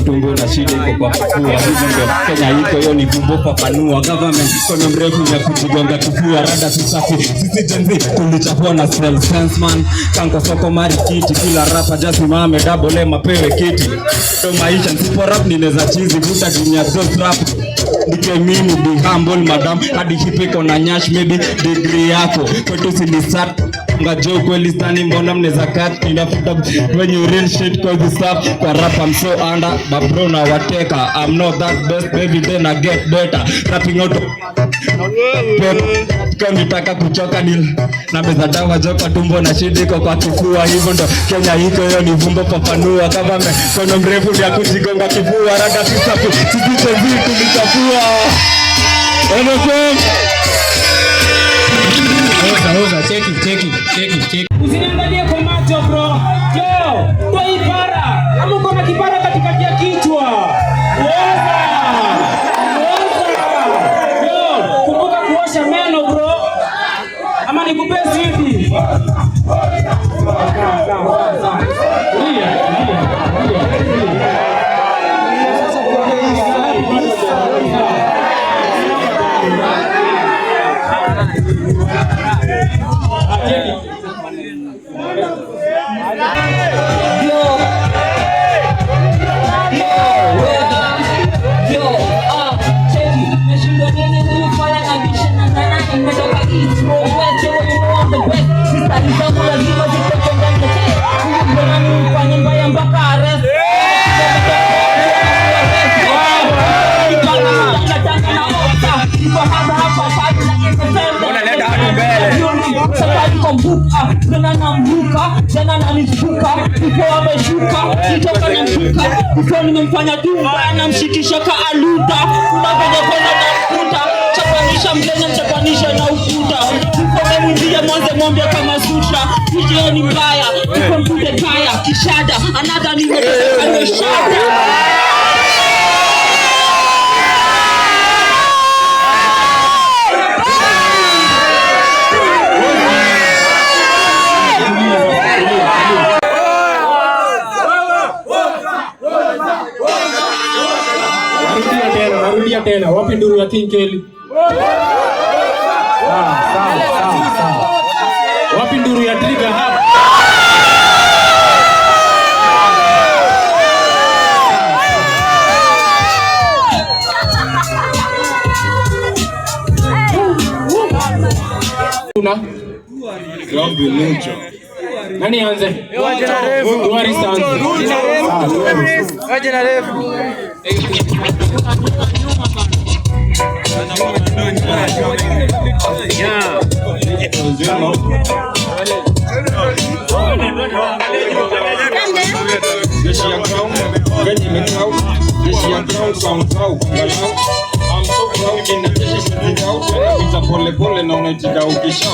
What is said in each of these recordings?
Tumbo na shida iko kwa kifua, hivyo ndio Kenya iko, hiyo ni bumbo papanua. Government kono mrefu ya kujigonga kifua, rada tusafi sisi Gen Z tulichapua na self sense man. Kanko soko mari kiti, kila rapa just mame double mapewe kiti. Ndo maisha sipo rap ninaweza chizi vuta dunia zote rap. Nike mimi be humble madam, hadi kipeko na nyash maybe degree yako kwetu silisat ngajo kweli stani mbona mneza cut inafuta when you real shit cause this stuff kwa rap I'm so under but bro na wateka I'm not that best baby then I get better rapping out kwa nitaka kuchoka nil na beza dawa joka tumbo na shida iko kwa kifua, hivyo ndo Kenya iko, hiyo ni vumbo papanua. Government kono mrefu ya kujigonga kifua, rada tusafi sisi tulichafua. Hoza, check it. Usiniangalie kwa macho bro. Yo, kwa ipara. Ama uko na kipara katikati ya kichwa. Hoza. Yo, kumbuka kuosha meno bro. Ama nikupe zipi? Jana nanifuka, ipo wameshuka, nitoka na mfuka, ipo nimemfanya dumba, namshikisha ka aluta, unavyoja kwenda na mkuta, chapanisha mlenya, chapanisha na ukuta, ipo memwindia mwanze mwambia kama sutra, vijeo ni mbaya, ipo mpute kaya, kishada, anada nimepeka shada. Tena wapi nduru ya King Kelly? Sawa. Wapi nduru ya Trigger hapa? Una Gombi Lucho. Nani anze? Duari stanza. Waje na refu. Pole na unaitika ukisha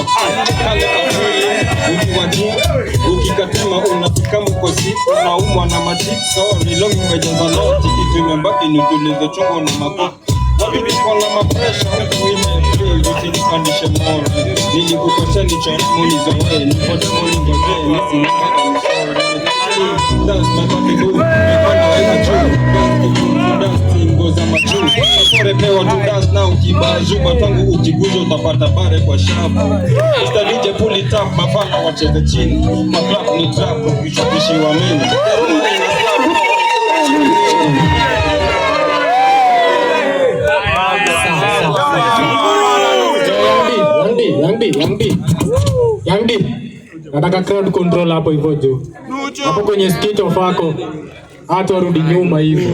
ukikatema unafika mkosi unaumwa na matiko nilongi umejaza noti kitu imebaki nitulize chungo na mako wapi niko na mapresha uime ukinipandishe mora nilikukosha nichorimu nizoe nipotemo ningoje nisinaka msore that's my body do mekana weka chuu dusty ngoza machuu Repewa to dance now kibazuba tangu ukiguzo utapata bare kwa shabu Mr. DJ pull it up mafana wacheze chini Maklap ni trap ukishapishi wa meni Yangdi nataka crowd control hapo hivyo juu hapo kwenye skit of wako hata warudi nyuma hivyo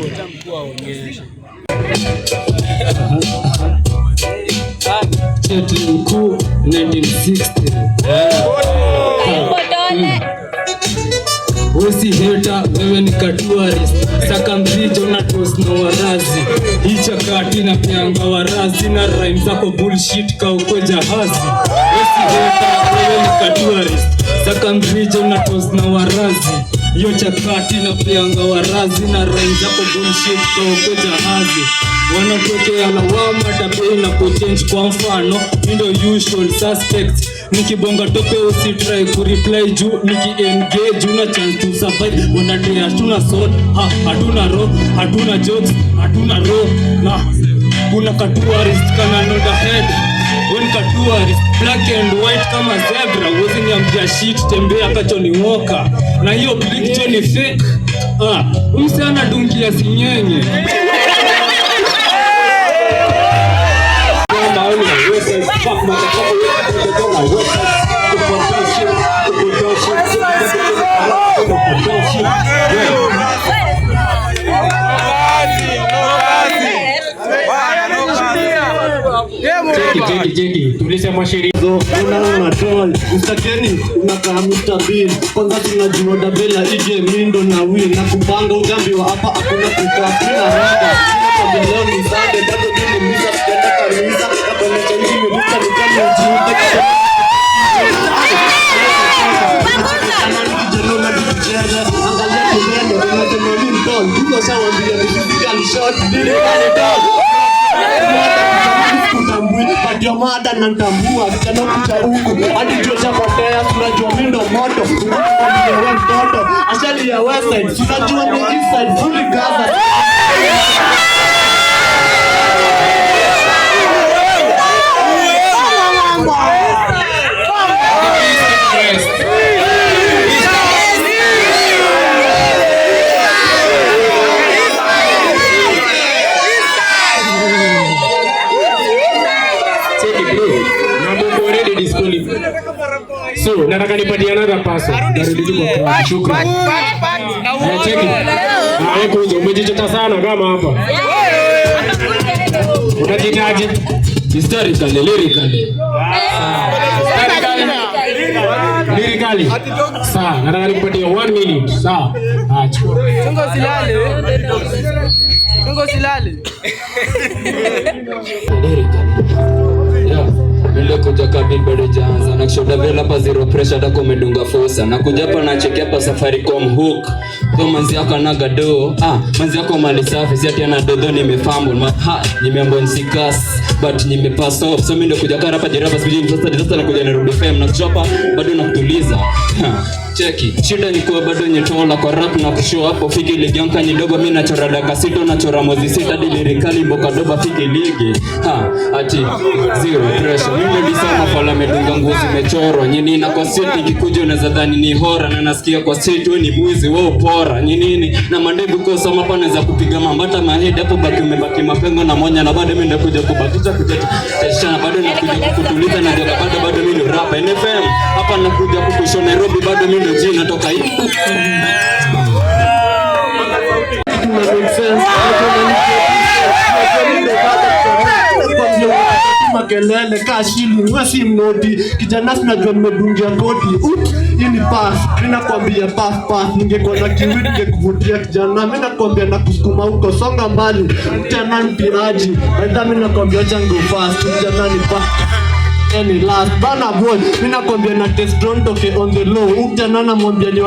Cheti mkuu 1960 Wesi hater, wewe ni tourist. Saka mrija unatos na warazi. Hii chakati na pianga warazi. Na rhyme zako bullshit ka ukwe jahazi. Wesi hater, wewe ni tourist. Saka mrija unatos na warazi. Hiyo chakati na pianga warazi. Na rhyme zako bullshit ka ukwe jahazi. Wanatokea lawama tabia na kuchange kwa mfano. Mindo usual suspects. Nikibonga tope usitry kureply juu niki-engage una chance to survive. Wanadai hatuna soul, hatuna roho, hatuna jokes, hatuna roho. Na kuna tourist kana on the head. When tourist black and white kama zebra. Wezi niambia shit tembea kacho ni woka. Na hiyo picture ni fake. Umsiana dungia sinyenye. Fuck my Jeki, tulisema sheria unatoa ustakeni unakaa Mr. Bean. Kwanza tunajua dabela ije mindo na win. Na kupanga ujambi wa hapa hakuna kukaa kina raga. Kwa leo ni zade bado dini misa sijenda kanisa. Na kwenye changi misa ni kani ujiude angalia kumendo unatemoni mtol. Hivyo shawambia ni physically short dili kani dog. Padio mada na ntambua Kitano kucha huku hadi joja potea. Tunajua mindo moto unajua we mtoto ashali ya west side. Tunajua ni east side fully gaza. So, nataka nipatie another person. Narudi kwa shukrani. Cheki. Kuja umejichota sana kama hapa. Unajitaje? Historically, lyrically. Lyrically. Sawa, nataka nikupatie 1 minute. Sawa. Acha. Tungo silale. Yeah. Mendo kuja kabin bado jaanza. Na kushoda vela pa zero pressure dako medunga fosa. Na kuja hapa na check hapa Safaricom hook. Kwa manzi yako anaga do. Manzi yako mali safi. Si ati ana dodo nimefumble. Nimembonsikas. But nimepass off. So mendo kuja kara hapa jiraba. Sasa na kuja Nairobi FM. Na kuchopa bado nakutuliza. Cheki, shida ni kuwa bado nyetola kwa rap na kushow hapo fiki ligi yanka nyidogo mimi nachora daka sito nachora mwezi sita lirikali mboka doba fiki ligi. Ati zero pressure. Mimi ndisema fala medunga nguo zimechorwa. Nyini na kwa siti kikuja unaweza dhani ni hora na nasikia kwa siti wewe ni mwizi wewe upora. Nyinini na mandevu kwa sama pana za kupiga mambata mahedi hapo baki umebaki mapengo na monya na bado mimi ndakuja kubakisha kuteshana bado nakuja kukutuliza na joka bado mimi ni rapper NFM hapa nakuja kukusho Nairobi bado mimi jina toka hivi. Makelele kashili wasi mnoti kijana sinajua nimedungia koti. Hii ni pass, mimi nakwambia pass. Ningekuwa na kiwi ningekuvutia kijana. Mimi nakwambia na kusukuma huko songa mbali. Kijana mpiraji. Baada mimi nakwambia changu fast. Kijana ni pass. Any last bana boy. Mimi nakwambia na testosterone toke on the low. Kijana namwambia ni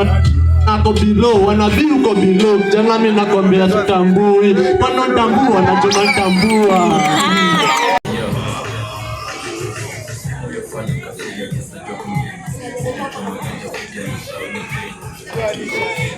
ako below, wanabii uko below. Kijana mimi nakwambia sitambui. Pano tambua na jona tambua. Yeah.